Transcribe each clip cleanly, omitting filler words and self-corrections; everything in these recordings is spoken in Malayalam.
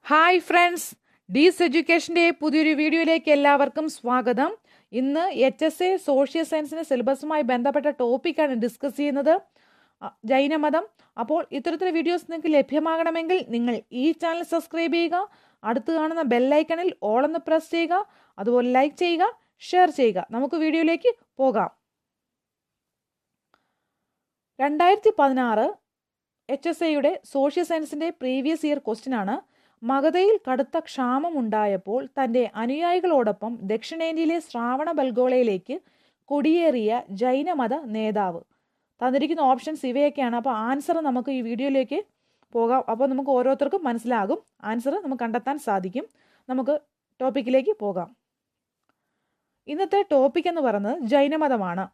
ഹായ് ഫ്രണ്ട്സ്, ഡീസ് എഡ്യൂക്കേഷൻ്റെ പുതിയൊരു വീഡിയോയിലേക്ക് എല്ലാവർക്കും സ്വാഗതം. ഇന്ന് HSA സോഷ്യൽ സയൻസിൻ്റെ സിലബസുമായി ബന്ധപ്പെട്ട ടോപ്പിക്കാണ് ഡിസ്കസ് ചെയ്യുന്നത്, ജൈനമതം. അപ്പോൾ ഇത്തരത്തിലുള്ള വീഡിയോസ് നിങ്ങൾക്ക് ലഭ്യമാകണമെങ്കിൽ നിങ്ങൾ ഈ ചാനൽ സബ്സ്ക്രൈബ് ചെയ്യുക, അടുത്ത് കാണുന്ന ബെല്ലൈക്കണിൽ ഓൾ എന്ന് പ്രസ് ചെയ്യുക, അതുപോലെ ലൈക്ക് ചെയ്യുക, ഷെയർ ചെയ്യുക. നമുക്ക് വീഡിയോയിലേക്ക് പോകാം. 2016 HSAയുടെ സോഷ്യൽ സയൻസിൻ്റെ പ്രീവിയസ് ഇയർ ക്വസ്റ്റ്യൻ ആണ്. മഗധയിൽ കടുത്ത ക്ഷാമമുണ്ടായപ്പോൾ തൻ്റെ അനുയായികളോടൊപ്പം ദക്ഷിണേന്ത്യയിലെ ശ്രാവണ ബൽഗോളയിലേക്ക് കുടിയേറിയ ജൈനമത നേതാവ്. തന്നിരിക്കുന്ന ഓപ്ഷൻസ് ഇവയൊക്കെയാണ്. അപ്പോൾ ആൻസർ നമുക്ക് ഈ വീഡിയോയിലേക്ക് പോകാം. അപ്പോൾ നമുക്ക് ഓരോരുത്തർക്കും മനസ്സിലാകും, ആൻസർ നമുക്ക് കണ്ടെത്താൻ സാധിക്കും. നമുക്ക് ടോപ്പിക്കിലേക്ക് പോകാം. ഇന്നത്തെ ടോപ്പിക് എന്ന് പറയുന്നത് ജൈനമതമാണ്.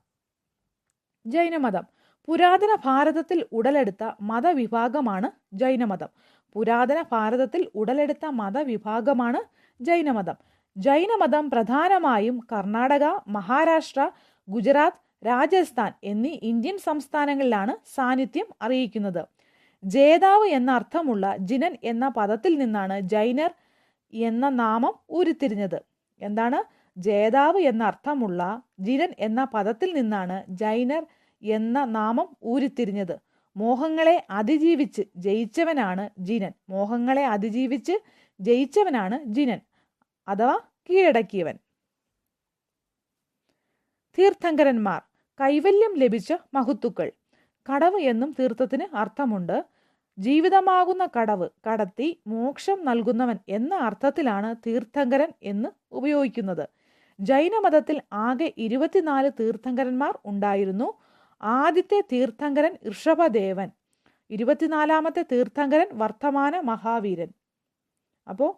ജൈനമതം പുരാതന ഭാരതത്തിൽ ഉടലെടുത്ത മതവിഭാഗമാണ് ജൈനമതം. പുരാതന ഭാരതത്തിൽ ഉടലെടുത്ത മതവിഭാഗമാണ് ജൈനമതം. ജൈനമതം പ്രധാനമായും കർണാടക, മഹാരാഷ്ട്ര, ഗുജറാത്ത്, രാജസ്ഥാൻ എന്നീ ഇന്ത്യൻ സംസ്ഥാനങ്ങളിലാണ് സാന്നിധ്യം അറിയിക്കുന്നത്. ജേതാവ് എന്ന അർത്ഥമുള്ള ജിനൻ എന്ന പദത്തിൽ നിന്നാണ് ജൈനർ എന്ന നാമം ഉരുത്തിരിഞ്ഞത്. എന്താണ്? ജേതാവ് എന്ന അർത്ഥമുള്ള ജിനൻ എന്ന പദത്തിൽ നിന്നാണ് ജൈനർ എന്ന നാമം ഉരുത്തിരിഞ്ഞത്. മോഹങ്ങളെ അതിജീവിച്ച് ജയിച്ചവനാണ് ജിനൻ. മോഹങ്ങളെ അതിജീവിച്ച് ജയിച്ചവനാണ് ജിനൻ അഥവാ കീഴടക്കിയവൻ. തീർത്ഥങ്കരന്മാർ കൈവല്യം ലഭിച്ച മഹത്തുക്കൾ. കടവ് എന്നും തീർത്ഥത്തിന് അർത്ഥമുണ്ട്. ജീവിതമാകുന്ന കടവ് കടത്തി മോക്ഷം നൽകുന്നവൻ എന്ന അർത്ഥത്തിലാണ് തീർത്ഥങ്കരൻ എന്ന് ഉപയോഗിക്കുന്നത്. ജൈനമതത്തിൽ ആകെ 24 തീർത്ഥങ്കരന്മാർ ഉണ്ടായിരുന്നു. ആദ്യത്തെ തീർത്ഥങ്കരൻ ഋഷഭദേവൻ, 24ാമത്തെ തീർത്ഥങ്കരൻ വർത്തമാന മഹാവീരൻ. അപ്പോൾ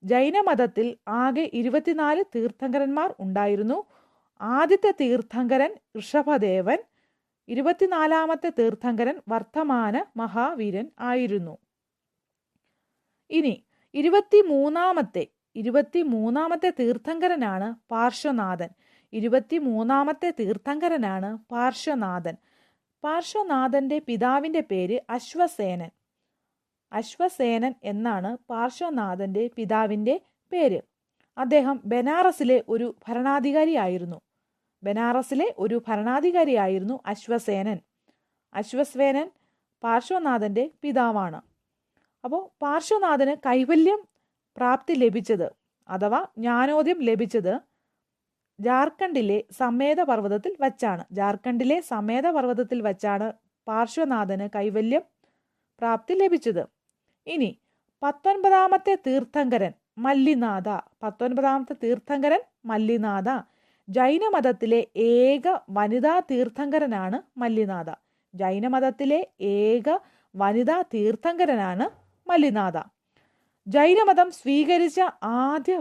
ജൈനമതത്തിൽ ആകെ 24 തീർത്ഥങ്കരന്മാർ ഉണ്ടായിരുന്നു. ആദ്യത്തെ തീർത്ഥങ്കരൻ ഋഷഭദേവൻ, 24ാമത്തെ തീർത്ഥങ്കരൻ വർത്തമാന മഹാവീരൻ ആയിരുന്നു. ഇനി 23ാമത്തെ തീർത്ഥങ്കരനാണ് പാർശ്വനാഥൻ. 23ാമത്തെ തീർത്ഥങ്കരനാണ് പാർശ്വനാഥൻ. പാർശ്വനാഥന്റെ പിതാവിന്റെ പേര് അശ്വസേനൻ. അശ്വസേനൻ എന്നാണ് പാർശ്വനാഥന്റെ പിതാവിന്റെ പേര്. അദ്ദേഹം ബനാറസിലെ ഒരു ഭരണാധികാരിയായിരുന്നു അശ്വസേനൻ. അശ്വസേനൻ പാർശ്വനാഥന്റെ പിതാവാണ്. അപ്പോൾ പാർശ്വനാഥന് കൈവല്യം പ്രാപ്തി ലഭിച്ചത് അഥവാ ജ്ഞാനോദയം ലഭിച്ചത് ജാർഖണ്ഡിലെ സമേത പർവ്വതത്തിൽ വച്ചാണ് പാർശ്വനാഥന് കൈവല്യം പ്രാപ്തി ലഭിച്ചത്. ഇനി 19ാമത്തെ തീർത്ഥങ്കരൻ മല്ലിനാഥ. ജൈനമതത്തിലെ ഏക വനിതാ തീർത്ഥങ്കരനാണ് മല്ലിനാഥ. ജൈനമതം സ്വീകരിച്ച ആദ്യ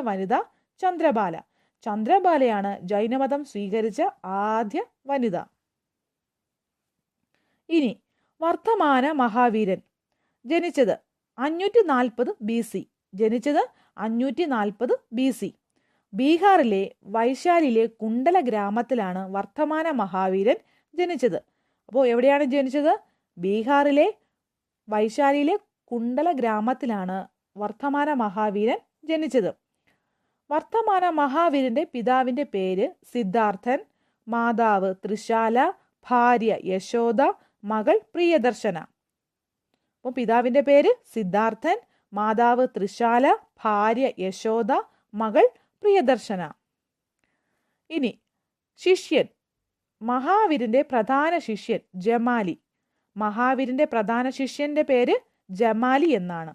വനിത ചന്ദ്രബാലയാണ് ജൈനമതം സ്വീകരിച്ച ആദ്യ വനിത. ഇനി വർത്തമാന മഹാവീരൻ ജനിച്ചത് 540 BC. ബീഹാറിലെ വൈശാലിയിലെ കുണ്ടല ഗ്രാമത്തിലാണ് വർത്തമാന മഹാവീരൻ ജനിച്ചത്. അപ്പോൾ എവിടെയാണ് ജനിച്ചത്? ബീഹാറിലെ വൈശാലിയിലെ കുണ്ടല ഗ്രാമത്തിലാണ് വർത്തമാന മഹാവീരൻ ജനിച്ചത്. വർത്തമാന മഹാവീരന്റെ പിതാവിന്റെ പേര് സിദ്ധാർത്ഥൻ, മാതാവ് ത്രിശാല, ഭാര്യ യശോദ, മകൾ പ്രിയദർശന. അപ്പോൾ പിതാവിന്റെ പേര് സിദ്ധാർത്ഥൻ, മാതാവ് ത്രിശാല, ഭാര്യ യശോദ, മകൾ പ്രിയദർശന. ഇനി ശിഷ്യൻ, മഹാവീരന്റെ പ്രധാന ശിഷ്യൻ ജമാലി. മഹാവീരന്റെ പ്രധാന ശിഷ്യന്റെ പേര് ജമാലി എന്നാണ്.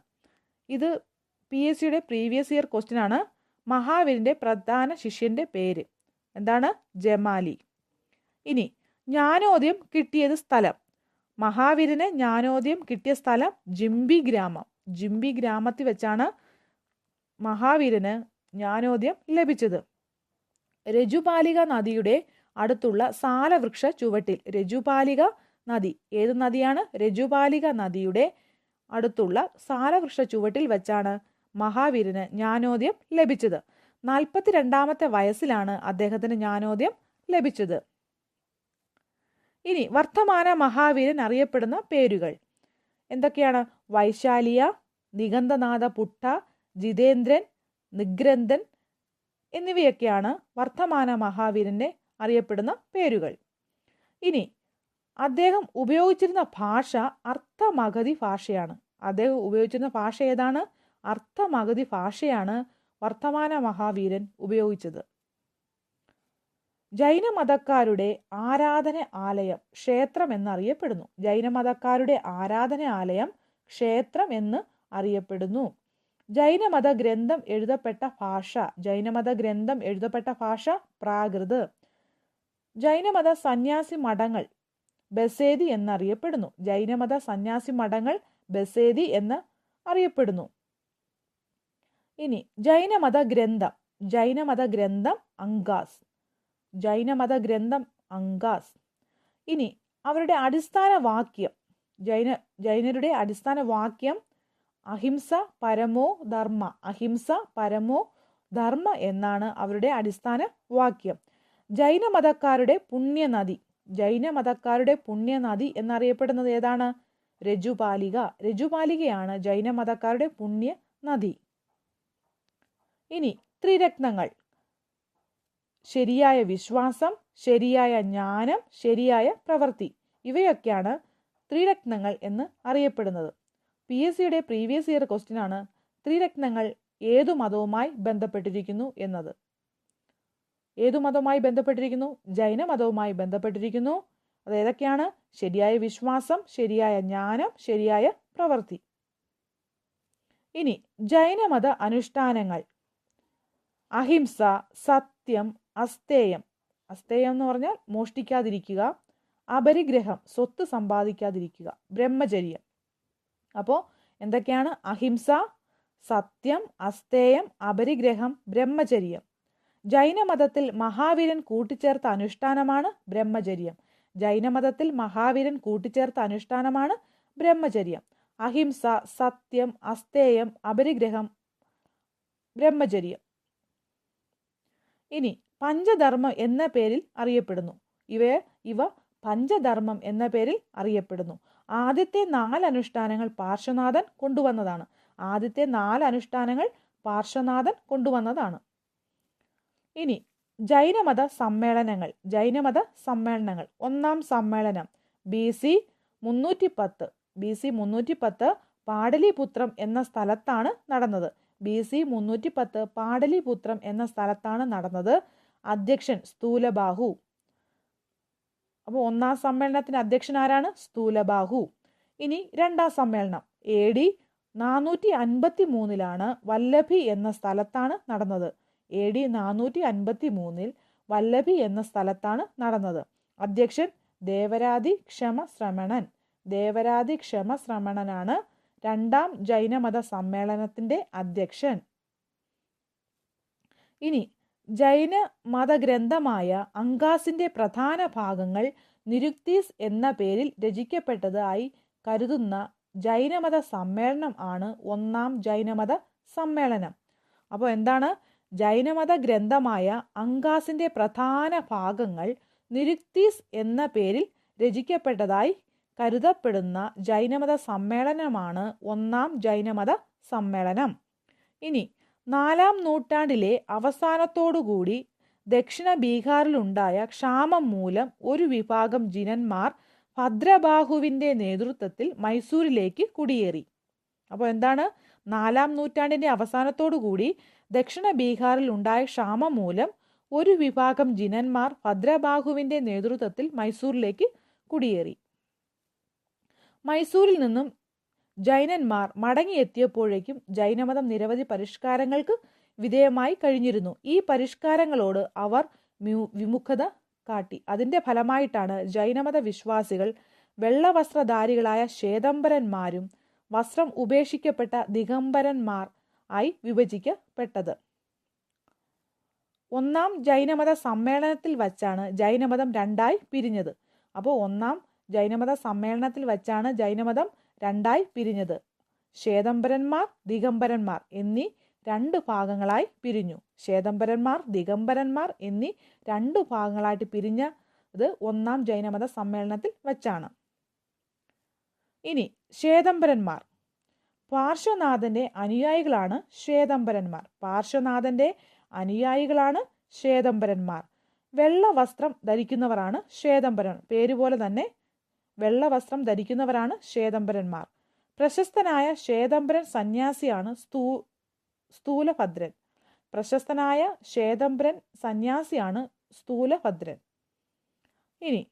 ഇത് PSCയുടെ പ്രീവിയസ് ഇയർ ക്വസ്റ്റ്യൻ ആണ്. മഹാവീരന്റെ പ്രധാന ശിഷ്യന്റെ പേര് എന്താണ്? ജമാലി. ഇനി ജ്ഞാനോദയം കിട്ടിയത് സ്ഥലം. മഹാവീരന് ജ്ഞാനോദയം കിട്ടിയ സ്ഥലം ജിംബി ഗ്രാമത്തിൽ വെച്ചാണ് മഹാവീരന് ജ്ഞാനോദയം ലഭിച്ചത്. രജുപാലിക നദിയുടെ അടുത്തുള്ള സാലവൃക്ഷ ചുവട്ടിൽ. രജുപാലിക നദി ഏത് നദിയാണ്? രജുപാലിക നദിയുടെ അടുത്തുള്ള സാലവൃക്ഷ ചുവട്ടിൽ വെച്ചാണ് മഹാവീരന് ജ്ഞാനോദയം ലഭിച്ചത്. 42ാമത്തെ വയസ്സിലാണ് അദ്ദേഹത്തിന് ജ്ഞാനോദയം ലഭിച്ചത്. ഇനി വർത്തമാന മഹാവീരൻ അറിയപ്പെടുന്ന പേരുകൾ എന്തൊക്കെയാണ്? വൈശാലിയ, നിഗന്ധനാഥ പുട്ട, ജിതേന്ദ്രൻ, നിഗ്രന്ഥൻ എന്നിവയൊക്കെയാണ് വർത്തമാന മഹാവീരന്റെ അറിയപ്പെടുന്ന പേരുകൾ. ഇനി അദ്ദേഹം ഉപയോഗിച്ചിരുന്ന ഭാഷ അർത്ഥമഗധി ഭാഷയാണ്. അദ്ദേഹം ഉപയോഗിച്ചിരുന്ന ഭാഷ ഏതാണ്? അർത്ഥമഗധി ഭാഷയാണ് വർത്തമാന മഹാവീരൻ ഉപയോഗിച്ചത്. ജൈനമതക്കാരുടെ ആരാധന ആലയം ക്ഷേത്രം എന്നറിയപ്പെടുന്നു. ജൈനമതക്കാരുടെ ആരാധന ആലയം ക്ഷേത്രം എന്ന് അറിയപ്പെടുന്നു. ജൈനമത ഗ്രന്ഥം എഴുതപ്പെട്ട ഭാഷ പ്രാകൃത്. ജൈനമത സന്യാസി മഠങ്ങൾ ബസേദി എന്നറിയപ്പെടുന്നു. ജൈനമത സന്യാസി മഠങ്ങൾ ബസേദി എന്ന് അറിയപ്പെടുന്നു. ഇനി ജൈനമത ഗ്രന്ഥം അങ്കാസ്. ഇനി അവരുടെ അടിസ്ഥാന വാക്യം, ജൈനരുടെ അടിസ്ഥാന വാക്യം അഹിംസ പരമോ ധർമ്മ എന്നാണ് അവരുടെ അടിസ്ഥാന വാക്യം. ജൈനമതക്കാരുടെ പുണ്യനദി എന്നറിയപ്പെടുന്നത് ഏതാണ്? രജുപാലികയാണ് ജൈനമതക്കാരുടെ പുണ്യനദി. ഇനി ത്രിരത്നങ്ങൾ: ശരിയായ വിശ്വാസം, ശരിയായ ജ്ഞാനം, ശരിയായ പ്രവൃത്തി. ഇവയൊക്കെയാണ് ത്രിരത്നങ്ങൾ എന്ന് അറിയപ്പെടുന്നത്. PSCയുടെ പ്രീവിയസ് ഇയർ ക്വസ്റ്റ്യൻ ആണ് ത്രിരത്നങ്ങൾ ഏതു മതവുമായി ബന്ധപ്പെട്ടിരിക്കുന്നു എന്നത്. ഏതു മതവുമായി ബന്ധപ്പെട്ടിരിക്കുന്നു? ജൈനമതവുമായി ബന്ധപ്പെട്ടിരിക്കുന്നു. അത് ഏതൊക്കെയാണ്? ശരിയായ വിശ്വാസം, ശരിയായ ജ്ഞാനം, ശരിയായ പ്രവൃത്തി. ഇനി ജൈനമത അനുഷ്ഠാനങ്ങൾ: അഹിംസ, സത്യം, അസ്തേയം എന്ന് പറഞ്ഞാൽ മോഷ്ടിക്കാതിരിക്കുക, അപരിഗ്രഹം സ്വത്ത് സമ്പാദിക്കാതിരിക്കുക, ബ്രഹ്മചര്യം. അപ്പോൾ എന്തൊക്കെയാണ്? അഹിംസ, സത്യം, അസ്തേയം, അപരിഗ്രഹം, ബ്രഹ്മചര്യം. ജൈനമതത്തിൽ മഹാവീരൻ കൂട്ടിച്ചേർത്ത അനുഷ്ഠാനമാണ് ബ്രഹ്മചര്യം. അഹിംസ, സത്യം, അസ്തേയം, അപരിഗ്രഹം, ബ്രഹ്മചര്യം. ഇനി പഞ്ചധർമ്മം എന്ന പേരിൽ അറിയപ്പെടുന്നു. ഇവ പഞ്ചധർമ്മം എന്ന പേരിൽ അറിയപ്പെടുന്നു. ആദ്യത്തെ 4 അനുഷ്ഠാനങ്ങൾ പാർശ്വനാഥൻ കൊണ്ടുവന്നതാണ്. ഇനി ജൈനമത സമ്മേളനങ്ങൾ. ഒന്നാം സമ്മേളനം BC 310 പാടലിപുത്രം എന്ന സ്ഥലത്താണ് നടന്നത്. അധ്യക്ഷൻ സ്ഥൂലബാഹു. അപ്പോൾ ഒന്നാം സമ്മേളനത്തിന് അധ്യക്ഷൻ ആരാണ്? സ്ഥൂലബാഹു. ഇനി രണ്ടാം സമ്മേളനം AD 453 വല്ലഭി എന്ന സ്ഥലത്താണ് നടന്നത്. AD 453 വല്ലഭി എന്ന സ്ഥലത്താണ് നടന്നത്. അധ്യക്ഷൻ ദേവരാതി ക്ഷമശ്രമണനാണ് രണ്ടാം ജൈനമത സമ്മേളനത്തിന്റെ അധ്യക്ഷൻ. ഇനി ജൈന മതഗ്രന്ഥമായ അങ്കാസിന്റെ പ്രധാന ഭാഗങ്ങൾ നിരുക്തീസ് എന്ന പേരിൽ രചിക്കപ്പെട്ടതായി കരുതുന്ന ജൈനമത സമ്മേളനം ആണ് ഒന്നാം ജൈനമത സമ്മേളനം. അപ്പോൾ എന്താണ്? ജൈനമത ഗ്രന്ഥമായ അങ്കാസിന്റെ പ്രധാന ഭാഗങ്ങൾ നിരുക്തീസ് എന്ന പേരിൽ രചിക്കപ്പെട്ടതായി കരുതപ്പെടുന്ന ജൈനമത സമ്മേളനമാണ് ഒന്നാം ജൈനമത സമ്മേളനം. ഇനി 4-ാം നൂറ്റാണ്ടിലെ അവസാനത്തോടുകൂടി ദക്ഷിണ ബീഹാറിലുണ്ടായ ക്ഷാമം മൂലം ഒരു വിഭാഗം ജിനന്മാർ ഭദ്രബാഹുവിന്റെ നേതൃത്വത്തിൽ മൈസൂരിലേക്ക് കുടിയേറി. അപ്പോൾ എന്താണ്? 4-ാം നൂറ്റാണ്ടിന്റെ അവസാനത്തോടുകൂടി ദക്ഷിണ ബീഹാറിൽ ഉണ്ടായ ക്ഷാമം മൂലം ഒരു വിഭാഗം ജിനന്മാർ ഭദ്രബാഹുവിന്റെ നേതൃത്വത്തിൽ മൈസൂരിലേക്ക് കുടിയേറി. മൈസൂരിൽ നിന്നും ജൈനന്മാർ മടങ്ങിയെത്തിയപ്പോഴേക്കും ജൈനമതം നിരവധി പരിഷ്കാരങ്ങൾക്ക് വിധേയമായി കഴിഞ്ഞിരുന്നു. ഈ പരിഷ്കാരങ്ങളോട് അവർ വിമുഖത കാട്ടി. അതിന്റെ ഫലമായിട്ടാണ് ജൈനമത വിശ്വാസികൾ വെള്ളവസ്ത്രധാരികളായ ശ്വേതംബരന്മാരും വസ്ത്രം ഉപേക്ഷിക്കപ്പെട്ട ദിഗംബരന്മാർ ആയി വിഭജിക്കപ്പെട്ടത്. ഒന്നാം ജൈനമത സമ്മേളനത്തിൽ വച്ചാണ് ജൈനമതം രണ്ടായി പിരിഞ്ഞത്. അപ്പോൾ ഒന്നാം ജൈനമത സമ്മേളനത്തിൽ വച്ചാണ് ജൈനമതം രണ്ടായി പിരിഞ്ഞത്. ശ്വേതംബരന്മാർ, ദിഗംബരന്മാർ എന്നീ 2 ഭാഗങ്ങളായി പിരിഞ്ഞു. ശ്വേതംബരന്മാർ, ദിഗംബരന്മാർ എന്നീ 2 ഭാഗങ്ങളായിട്ട് പിരിഞ്ഞത് ഒന്നാം ജൈനമത സമ്മേളനത്തിൽ വച്ചാണ്. ഇനി ശ്വേതംബരന്മാർ. പാർശ്വനാഥന്റെ അനുയായികളാണ് ശ്വേതംബരന്മാർ. പാർശ്വനാഥന്റെ അനുയായികളാണ് ശ്വേതംബരന്മാർ. വെള്ള വസ്ത്രം ധരിക്കുന്നവരാണ് ശ്വേതംബരൻ. പേരുപോലെ തന്നെ വെള്ള വസ്ത്രം ധരിക്കുന്നവരാണ് ശ്വേതംബരന്മാർ. പ്രശസ്തനായ ശ്വേതംബരൻ സന്യാസിയാണ് സ്ഥൂലഭദ്രൻ. പ്രശസ്തനായ ശ്വേതംബരൻ സന്യാസിയാണ് സ്ഥൂലഭദ്രൻ. ഇനി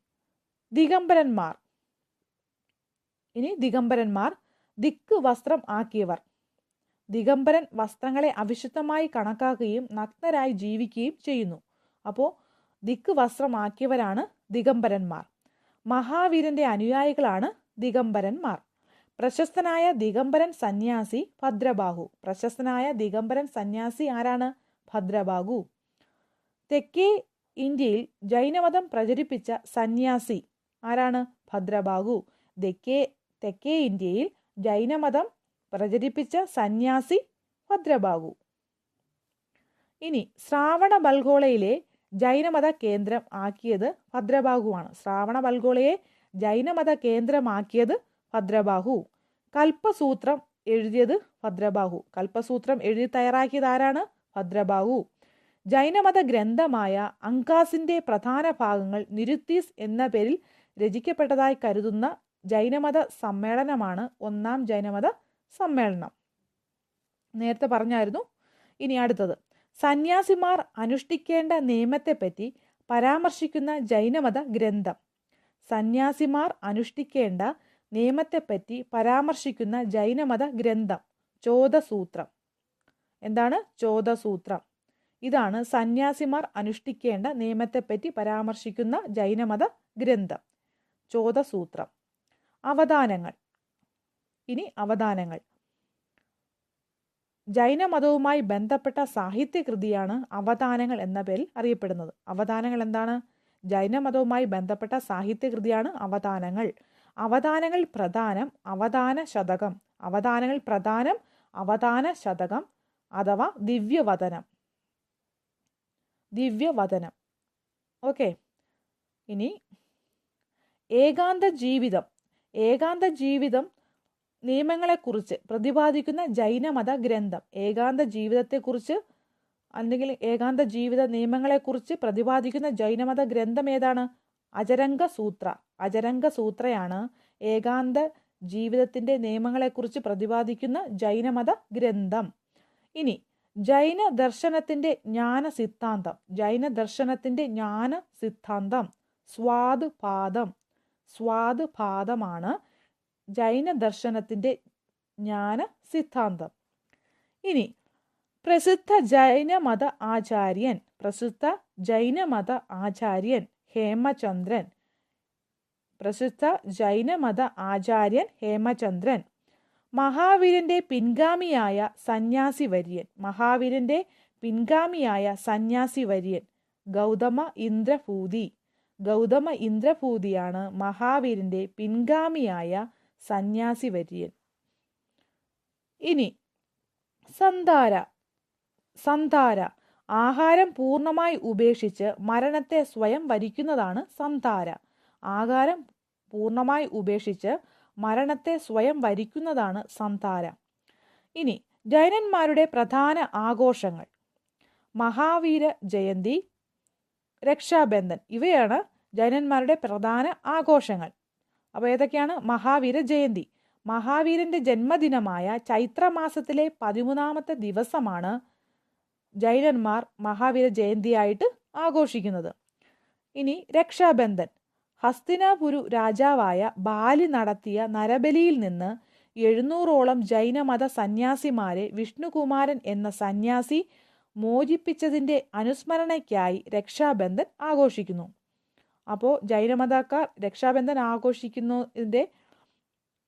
ദിഗംബരന്മാർ. ദിക്ക് വസ്ത്രം ആക്കിയവർ. ദിഗംബരൻ വസ്ത്രങ്ങളെ അവിശുദ്ധമായി കണക്കാക്കുകയും നഗ്നരായി ജീവിക്കുകയും ചെയ്യുന്നു. അപ്പോൾ ദിക്ക് വസ്ത്രമാക്കിയവരാണ് ദിഗംബരന്മാർ. മഹാവീരന്റെ അനുയായികളാണ് ദിഗംബരന്മാർ. പ്രശസ്തനായ ദിഗംബരൻ സന്യാസി ഭദ്രബാഹു. പ്രശസ്തനായ ദിഗംബരൻ സന്യാസി ആരാണ്? ഭദ്രബാഹു. തെക്കേ ഇന്ത്യയിൽ ജൈനമതം പ്രചരിപ്പിച്ച സന്യാസി ആരാണ്? ഭദ്രബാഹു. തെക്കേ ഇന്ത്യയിൽ ജൈനമതം പ്രചരിപ്പിച്ച സന്യാസി ഭദ്രബാഹു. ഇനി ശ്രാവണബൽഗോളയിലെ ജൈനമത കേന്ദ്രം ആക്കിയത് ഭദ്രബാഹുവാണ്. ശ്രാവണബൽഗോളയെ ജൈനമത കേന്ദ്രമാക്കിയത് ഭദ്രബാഹു. കൽപ്പസൂത്രം എഴുതിയത് ഭദ്രബാഹു. കൽപ്പസൂത്രം എഴുതി തയ്യാറാക്കിയത് ആരാണ്? ഭദ്രബാഹു. ജൈനമത ഗ്രന്ഥമായ അങ്കാസിന്റെ പ്രധാന ഭാഗങ്ങൾ നിരുത്തീസ് എന്ന പേരിൽ രചിക്കപ്പെട്ടതായി കരുതുന്ന ജൈനമത സമ്മേളനമാണ് ഒന്നാം ജൈനമത സമ്മേളനം. നേരത്തെ പറഞ്ഞായിരുന്നു. ഇനി അടുത്തത് സന്യാസിമാർ അനുഷ്ഠിക്കേണ്ട നിയമത്തെപ്പറ്റി പരാമർശിക്കുന്ന ജൈനമത ഗ്രന്ഥം. സന്യാസിമാർ അനുഷ്ഠിക്കേണ്ട നിയമത്തെപ്പറ്റി പരാമർശിക്കുന്ന ജൈനമത ഗ്രന്ഥം ചോദസൂത്രം. എന്താണ് ചോദസൂത്രം? ഇതാണ് സന്യാസിമാർ അനുഷ്ഠിക്കേണ്ട നിയമത്തെപ്പറ്റി പരാമർശിക്കുന്ന ജൈനമത ഗ്രന്ഥം ചോദസൂത്രം. അവദാനങ്ങൾ. ഇനി അവദാനങ്ങൾ. ജൈനമതവുമായി ബന്ധപ്പെട്ട സാഹിത്യകൃതിയാണ് അവദാനങ്ങൾ എന്ന പേരിൽ അറിയപ്പെടുന്നത്. അവദാനങ്ങൾ എന്താണ്? ജൈനമതവുമായി ബന്ധപ്പെട്ട സാഹിത്യകൃതിയാണ് അവദാനങ്ങൾ. അവദാനങ്ങൾ പ്രധാനം അവദാന ശതകം. അവദാനങ്ങൾ പ്രധാനം അവദാന ശതകം അഥവാ ദിവ്യവദനം. ഓക്കെ. ഇനി ഏകാന്ത ജീവിതം നിയമങ്ങളെക്കുറിച്ച് പ്രതിപാദിക്കുന്ന ജൈനമത ഗ്രന്ഥം. ഏകാന്ത ജീവിതത്തെക്കുറിച്ച് അല്ലെങ്കിൽ ഏകാന്ത ജീവിത നിയമങ്ങളെക്കുറിച്ച് പ്രതിപാദിക്കുന്ന ജൈനമത ഗ്രന്ഥം ഏതാണ്? അജരംഗസൂത്രയാണ് ഏകാന്ത ജീവിതത്തിന്റെ നിയമങ്ങളെക്കുറിച്ച് പ്രതിപാദിക്കുന്ന ജൈനമത ഗ്രന്ഥം. ഇനി ജൈന ദർശനത്തിന്റെ ജ്ഞാന സിദ്ധാന്തം സ്വാദുപാദമാണ് ജൈന ദർശനത്തിന്റെ ജ്ഞാന സിദ്ധാന്തം. ഇനി പ്രസിദ്ധ ജൈനമത ആചാര്യൻ ഹേമചന്ദ്രൻ. മഹാവീരന്റെ പിൻഗാമിയായ സന്യാസി വര്യൻ ഗൗതമ ഇന്ദ്രഭൂതിയാണ് മഹാവീരന്റെ പിൻഗാമിയായ സന്യാസി വര്യൻ. ഇനി സന്ധാര. ആഹാരം പൂർണ്ണമായി ഉപേക്ഷിച്ച് മരണത്തെ സ്വയം വരിക്കുന്നതാണ് സന്ധാര. ആഹാരം പൂർണ്ണമായി ഉപേക്ഷിച്ച് മരണത്തെ സ്വയം വരിക്കുന്നതാണ് സന്ധാര. ഇനി ജൈനന്മാരുടെ പ്രധാന ആഘോഷങ്ങൾ മഹാവീര ജയന്തി, രക്ഷാബന്ധൻ. ഇവയാണ് ജൈനന്മാരുടെ പ്രധാന ആഘോഷങ്ങൾ. അപ്പോൾ ഏതൊക്കെയാണ്? മഹാവീര ജയന്തി. മഹാവീരന്റെ ജന്മദിനമായ ചൈത്രമാസത്തിലെ 13ാമത്തെ ദിവസമാണ് ജൈനന്മാർ മഹാവീര ജയന്തിയായിട്ട് ആഘോഷിക്കുന്നത്. ഇനി രക്ഷാബന്ധൻ. ഹസ്തിനാപുരു രാജാവായ ബാലി നടത്തിയ നരബലിയിൽ നിന്ന് 700ഓളം ജൈനമത സന്യാസിമാരെ വിഷ്ണുകുമാരൻ എന്ന സന്യാസി മോചിപ്പിച്ചതിന്റെ അനുസ്മരണയ്ക്കായി രക്ഷാബന്ധൻ ആഘോഷിക്കുന്നു. അപ്പോൾ ജൈനമതക്കാർ രക്ഷാബന്ധൻ ആഘോഷിക്കുന്നതിന്റെ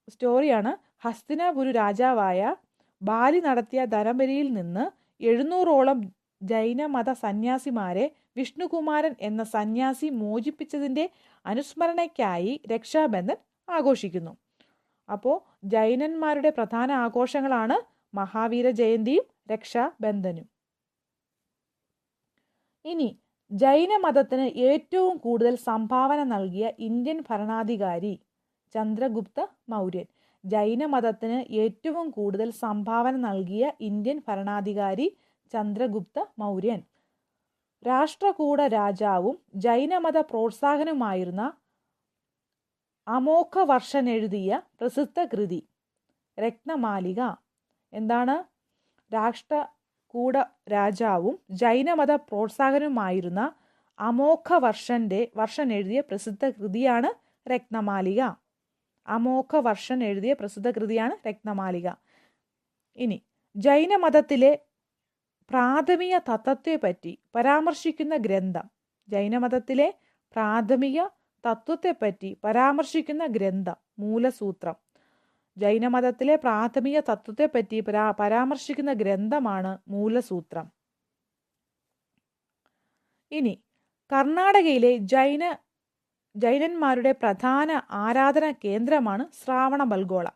സ്റ്റോറിയാണ് ഹസ്തിനാപുരു രാജാവായ ബാലി നടത്തിയ നരബലിയിൽ നിന്ന് 700ഓളം ജൈനമത സന്യാസിമാരെ വിഷ്ണുകുമാരൻ എന്ന സന്യാസി മോചിപ്പിച്ചതിന്റെ അനുസ്മരണയ്ക്കായി രക്ഷാബന്ധൻ ആഘോഷിക്കുന്നു. അപ്പോൾ ജൈനന്മാരുടെ പ്രധാന ആഘോഷങ്ങളാണ് മഹാവീര ജയന്തിയും രക്ഷാബന്ധനും. ഇനി ജൈനമതത്തിന് ഏറ്റവും കൂടുതൽ സംഭാവന നൽകിയ ഇന്ത്യൻ ഭരണാധികാരി ചന്ദ്രഗുപ്ത മൗര്യൻ. ജൈനമതത്തിന് ഏറ്റവും കൂടുതൽ സംഭാവന നൽകിയ ഇന്ത്യൻ ഭരണാധികാരി ചന്ദ്രഗുപ്ത മൗര്യൻ. രാഷ്ട്രകൂട രാജാവും ജൈനമത പ്രോത്സാഹനുമായിരുന്ന അമോഘവർഷൻ എഴുതിയ പ്രസിദ്ധ കൃതി രത്നമാലിക. എന്താണ്? രാഷ്ട്രകൂട രാജാവും ജൈനമത പ്രോത്സാഹനുമായിരുന്ന വർഷൻ എഴുതിയ പ്രസിദ്ധ കൃതിയാണ് രത്നമാലിക. വർഷൻ എഴുതിയ പ്രസിദ്ധ കൃതിയാണ് രത്നമാലിക. ഇനി ജൈനമതത്തിലെ പ്രാഥമിക തത്വത്തെപ്പറ്റി പരാമർശിക്കുന്ന ഗ്രന്ഥം. ജൈനമതത്തിലെ പ്രാഥമിക തത്വത്തെപ്പറ്റി പരാമർശിക്കുന്ന ഗ്രന്ഥം മൂലസൂത്രം. ജൈനമതത്തിലെ പ്രാഥമിക തത്വത്തെപ്പറ്റി പരാമർശിക്കുന്ന ഗ്രന്ഥമാണ് മൂലസൂത്രം. ഇനി കർണാടകയിലെ ജൈനന്മാരുടെ പ്രധാന ആരാധന കേന്ദ്രമാണ് ശ്രാവണബൽഗോള.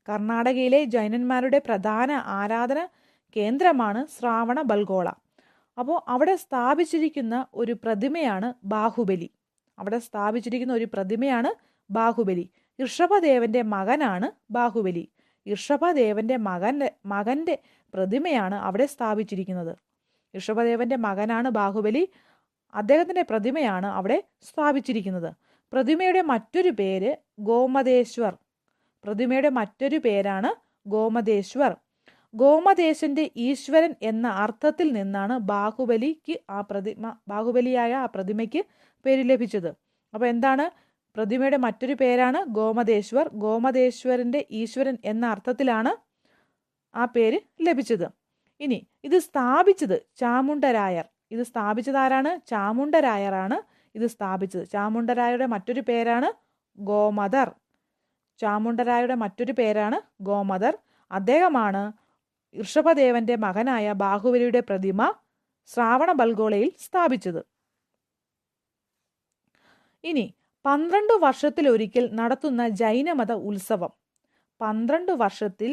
കർണാടകയിലെ ജൈനന്മാരുടെ പ്രധാന ആരാധന കേന്ദ്രമാണ് ശ്രാവണബൽഗോള. അപ്പോൾ അവിടെ സ്ഥാപിച്ചിരിക്കുന്ന ഒരു പ്രതിമയാണ് ബാഹുബലി. ബാഹുബലി. ഋഷഭദേവന്റെ മകനാണ് ബാഹുബലി. ഋഷഭദേവന്റെ മകന്റെ പ്രതിമയാണ് അവിടെ സ്ഥാപിച്ചിരിക്കുന്നത്. ഋഷഭദേവന്റെ മകനാണ് ബാഹുബലി. അദ്ദേഹത്തിന്റെ പ്രതിമയാണ് അവിടെ സ്ഥാപിച്ചിരിക്കുന്നത്. പ്രതിമയുടെ മറ്റൊരു പേര് ഗോമതേശ്വർ. ഗോമതേശ്വർ. ഗോമതേശന്റെ ഈശ്വരൻ എന്ന അർത്ഥത്തിൽ നിന്നാണ് ബാഹുബലിയായ ആ പ്രതിമയ്ക്ക് പേര് ലഭിച്ചത്. അപ്പോൾ എന്താണ്? പ്രതിമയുടെ മറ്റൊരു പേരാണ് ഗോമതേശ്വർ. ഗോമതേശ്വരന്റെ ഈശ്വരൻ എന്ന അർത്ഥത്തിലാണ് ആ പേര് ലഭിച്ചത്. ഇനി ഇത് സ്ഥാപിച്ചത് ചാമുണ്ഡരായർ. ഇത് സ്ഥാപിച്ചതാരാണ്? ചാമുണ്ഡരായറാണ് ഇത് സ്ഥാപിച്ചത്. ചാമുണ്ഡരായരുടെ മറ്റൊരു പേരാണ് ഗോമതർ. അദ്ദേഹമാണ് ഋഷഭദേവന്റെ മകനായ ബാഹുബലിയുടെ പ്രതിമ ശ്രാവണബൽഗോളയിൽ സ്ഥാപിച്ചത്. ഇനി 12 വർഷത്തിലൊരിക്കൽ നടത്തുന്ന ജൈനമത ഉത്സവം. 12 വർഷത്തിൽ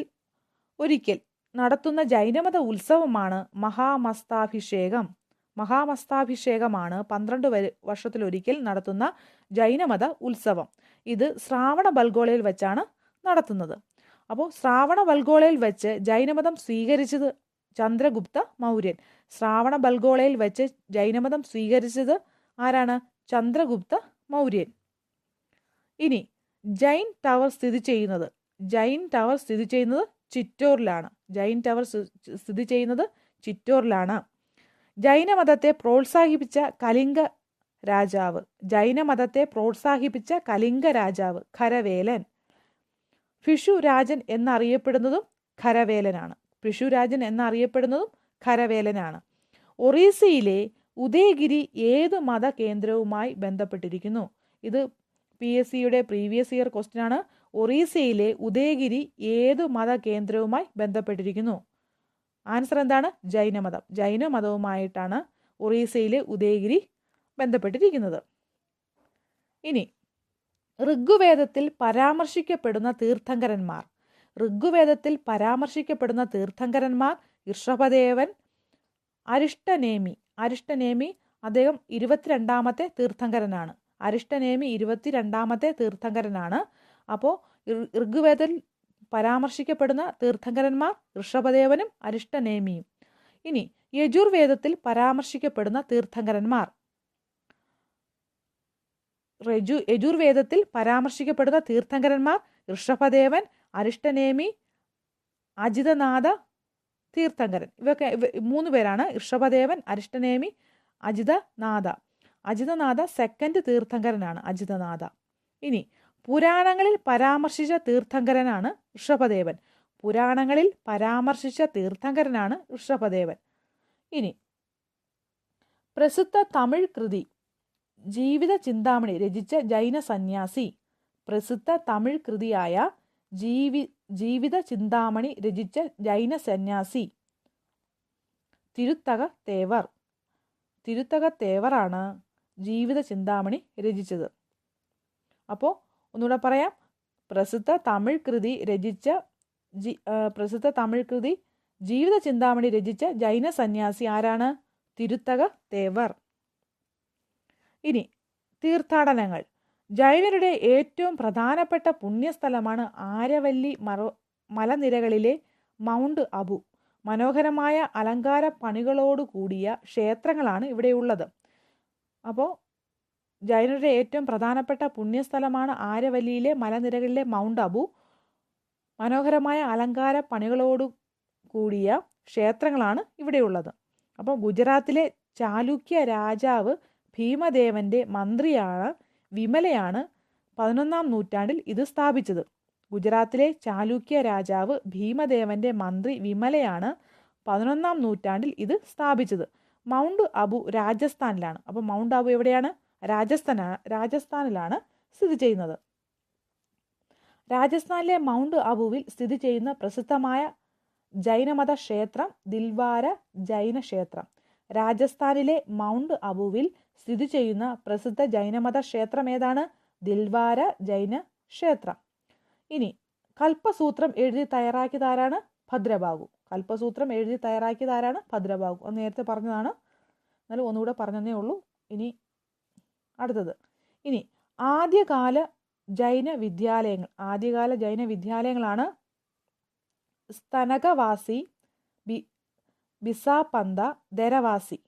ഒരിക്കൽ നടത്തുന്ന ജൈനമത ഉത്സവമാണ് മഹാമസ്താഭിഷേകമാണ് 12 വർഷത്തിലൊരിക്കൽ നടത്തുന്ന ജൈനമത ഉത്സവം. ഇത് ശ്രാവണബൽഗോളയിൽ വെച്ചാണ് നടത്തുന്നത്. അപ്പോൾ ശ്രാവണബൽഗോളയിൽ വെച്ച് ജൈനമതം സ്വീകരിച്ചത് ചന്ദ്രഗുപ്ത മൗര്യൻ. ശ്രാവണബൽഗോളയിൽ വെച്ച് ജൈനമതം സ്വീകരിച്ചത് ആരാണ്? ചന്ദ്രഗുപ്ത മൗര്യൻ. ഇനി ജൈൻ ടവർ സ്ഥിതി ചെയ്യുന്നത് ചിറ്റോറിലാണ്. ജൈനമതത്തെ പ്രോത്സാഹിപ്പിച്ച കലിംഗ രാജാവ് ഖരവേലൻ. ഭിഷു രാജൻ എന്നറിയപ്പെടുന്നതും ഖരവേലനാണ്. ഒറീസയിലെ ഉദയഗിരി ഏത് മതകേന്ദ്രവുമായി ബന്ധപ്പെട്ടിരിക്കുന്നു? ഇത് PSCയുടെ പ്രീവിയസ് ഇയർ ക്വസ്റ്റ്യൻ ആണ്. ഒറീസയിലെ ഉദയഗിരി ഏത് മതകേന്ദ്രവുമായി ബന്ധപ്പെട്ടിരിക്കുന്നു? ആൻസർ എന്താണ്? ജൈനമതവുമായിട്ടാണ് ഒറീസയിലെ ഉദയഗിരി ബന്ധപ്പെട്ടിരിക്കുന്നത്. ഇനി ഋഗ്വേദത്തിൽ പരാമർശിക്കപ്പെടുന്ന തീർത്ഥങ്കരന്മാർ ഋഷഭദേവൻ, അരിഷ്ടനേമി. അദ്ദേഹം 22ാമത്തെ തീർത്ഥങ്കരനാണ്. അപ്പോൾ ഋഗ്വേദത്തിൽ പരാമർശിക്കപ്പെടുന്ന തീർത്ഥങ്കരന്മാർ ഋഷഭദേവനും അരിഷ്ടനേമിയും. ഇനി യജുർവേദത്തിൽ പരാമർശിക്കപ്പെടുന്ന തീർത്ഥങ്കരന്മാർ ഋഷഭദേവൻ, അരിഷ്ടനേമി, അജിതനാഥ തീർത്ഥങ്കരൻ. ഇവയൊക്കെ 3 പേരാണ്. ഋഷഭദേവൻ, അരിഷ്ടനേമി, അജിതനാഥ സെക്കൻഡ് തീർത്ഥങ്കരനാണ് അജിതനാഥ. ഇനി പുരാണങ്ങളിൽ പരാമർശിച്ച തീർത്ഥങ്കരനാണ് ഋഷഭദേവൻ. ഇനി പ്രസിദ്ധ തമിഴ് കൃതി ജീവിത ചിന്താമണി രചിച്ച ജൈന സന്യാസി. പ്രസിദ്ധ തമിഴ് കൃതിയായ ജീവിത ചിന്താമണി രചിച്ച ജൈന സന്യാസി തിരുത്തക തേവറാണ് ജീവിത ചിന്താമണി രചിച്ചത്. അപ്പോൾ ഒന്നുകൂടെ പറയാം. പ്രസിദ്ധ തമിഴ് കൃതി ജീവിത ചിന്താമണി രചിച്ച ജൈന സന്യാസി ആരാണ്? തിരുത്തക തേവർ. ഇനി തീർത്ഥാടനങ്ങൾ. ജൈനരുടെ ഏറ്റവും പ്രധാനപ്പെട്ട പുണ്യസ്ഥലമാണ് ആരവല്ലി മലനിരകളിലെ മൗണ്ട് അബു. മനോഹരമായ അലങ്കാര പണികളോട് കൂടിയ ക്ഷേത്രങ്ങളാണ് ഇവിടെയുള്ളത്. അപ്പോൾ ജൈനരുടെ ഏറ്റവും പ്രധാനപ്പെട്ട പുണ്യസ്ഥലമാണ് ആരവല്ലിയിലെ മലനിരകളിലെ മൗണ്ട് അബു. മനോഹരമായ അലങ്കാര പണികളോട് കൂടിയ ക്ഷേത്രങ്ങളാണ് ഇവിടെയുള്ളത്. അപ്പോൾ ഗുജറാത്തിലെ ചാലുക്യ രാജാവ് ഭീമദേവന്റെ മന്ത്രിയാണ് വിമലയാണ് 11ാം നൂറ്റാണ്ടിൽ ഇത് സ്ഥാപിച്ചത്. ഗുജറാത്തിലെ ചാലുക്യ രാജാവ് ഭീമദേവന്റെ മന്ത്രി വിമലയാണ് 11ാം നൂറ്റാണ്ടിൽ ഇത് സ്ഥാപിച്ചത്. മൗണ്ട് അബു രാജസ്ഥാനിലാണ്. അപ്പോൾ മൗണ്ട് അബു എവിടെയാണ്? രാജസ്ഥാനിലാണ് സ്ഥിതി ചെയ്യുന്നത്. രാജസ്ഥാനിലെ മൗണ്ട് അബുവിൽ സ്ഥിതി ചെയ്യുന്ന പ്രസിദ്ധമായ ജൈനമത ക്ഷേത്രം ദിൽവാര ജൈന ക്ഷേത്രം. രാജസ്ഥാനിലെ മൗണ്ട് അബുവിൽ സ്ഥിതി ചെയ്യുന്ന പ്രസിദ്ധ ജൈനമത ക്ഷേത്രം ഏതാണ്? ദിൽവാര ജൈന ക്ഷേത്രം. ഇനി കൽപ്പസൂത്രം എഴുതി തയ്യാറാക്കിയതാരാണ്? ഭദ്രബാഹു. കൽപ്പസൂത്രം എഴുതി തയ്യാറാക്കിയതാരാണ്? ഭദ്രബാഹു. അത് നേരത്തെ പറഞ്ഞതാണ്, എന്നാലും ഒന്നുകൂടെ പറഞ്ഞതേ ഉള്ളൂ. ഇനി അടുത്തത്, ഇനി ആദ്യകാല ജൈന വിദ്യാലയങ്ങളാണ് സ്തനകവാസി, ബിസാപന്ത, ദരവാസി.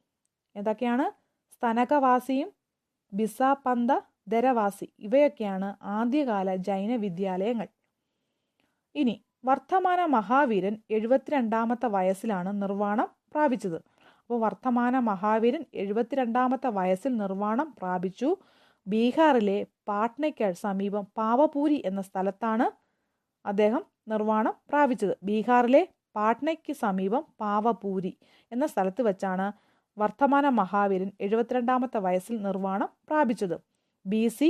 ഏതൊക്കെയാണ്? സ്തനകവാസിയും ബിസാപന്ത, ദരവാസി. ഇവയൊക്കെയാണ് ആദ്യകാല ജൈന വിദ്യാലയങ്ങൾ. ഇനി വർദ്ധമാന മഹാവീരൻ 72ാമത്തെ വയസ്സിലാണ് നിർവ്വാണം പ്രാപിച്ചത്. അപ്പോൾ വർദ്ധമാന മഹാവീരൻ 72ാമത്തെ വയസ്സിൽ നിർവ്വാണം പ്രാപിച്ചു. ബീഹാറിലെ പാട്നയ്ക്ക് സമീപം പാവപൂരി എന്ന സ്ഥലത്താണ് അദ്ദേഹം നിർവ്വാണം പ്രാപിച്ചത്. ബീഹാറിലെ പാട്നയ്ക്ക് സമീപം പാവപൂരി എന്ന സ്ഥലത്ത് വെച്ചാണ് വർദ്ധമാന മഹാവീരൻ 72ാമത്തെ വയസ്സിൽ നിർവ്വാണം പ്രാപിച്ചത്. BC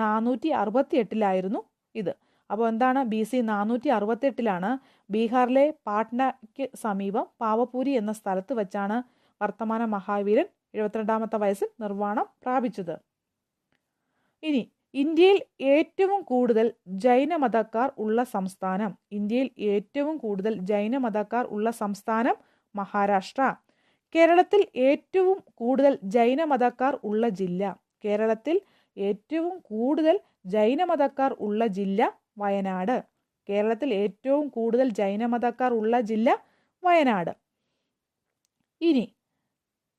468 ഇത്. അപ്പോൾ എന്താണ്? BC 468 ബീഹാറിലെ പാട്നയ്ക്ക് സമീപം പാവപൂരി എന്ന സ്ഥലത്ത് വെച്ചാണ് വർദ്ധമാന മഹാവീരൻ 72ാമത്തെ വയസ്സിൽ നിർവ്വാണം പ്രാപിച്ചത്. ഇനി ഇന്ത്യയിൽ ഏറ്റവും കൂടുതൽ ജൈനമതക്കാർ ഉള്ള സംസ്ഥാനം. ഇന്ത്യയിൽ ഏറ്റവും കൂടുതൽ ജൈനമതക്കാർ ഉള്ള സംസ്ഥാനം മഹാരാഷ്ട്ര. കേരളത്തിൽ ഏറ്റവും കൂടുതൽ ജൈനമതക്കാർ ഉള്ള ജില്ല. കേരളത്തിൽ ഏറ്റവും കൂടുതൽ ജൈനമതക്കാർ ഉള്ള ജില്ല വയനാട്. കേരളത്തിൽ ഏറ്റവും കൂടുതൽ ജൈനമതക്കാർ ഉള്ള ജില്ല വയനാട്. ഇനി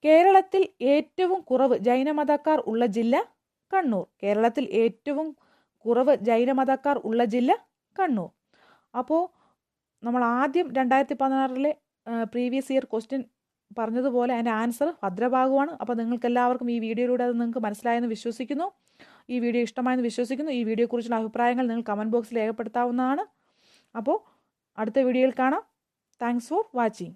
കേരളത്തിൽ ഏറ്റവും കുറവ് ജൈനമതക്കാർ ഉള്ള ജില്ല കണ്ണൂർ. കേരളത്തിൽ ഏറ്റവും കുറവ് ജൈനമതക്കാർ ഉള്ള ജില്ല കണ്ണൂർ. അപ്പോൾ നമ്മൾ ആദ്യം 2016 പ്രീവിയസ് ഇയർ ക്വസ്റ്റ്യൻ പറഞ്ഞതുപോലെ അതിൻ്റെ ആൻസർ ഭദ്രബാഹുവാണ്. അപ്പോൾ നിങ്ങൾക്ക് എല്ലാവർക്കും ഈ വീഡിയോയിലൂടെ അത് നിങ്ങൾക്ക് മനസ്സിലായെന്ന് വിശ്വസിക്കുന്നു. ഈ വീഡിയോ ഇഷ്ടമായെന്ന് വിശ്വസിക്കുന്നു. ഈ വീഡിയോയെക്കുറിച്ചുള്ള അഭിപ്രായങ്ങൾ നിങ്ങൾ കമൻറ്റ് ബോക്സിൽ രേഖപ്പെടുത്താവുന്നതാണ്. അപ്പോൾ അടുത്ത വീഡിയോയിൽ കാണാം. Thanks for watching.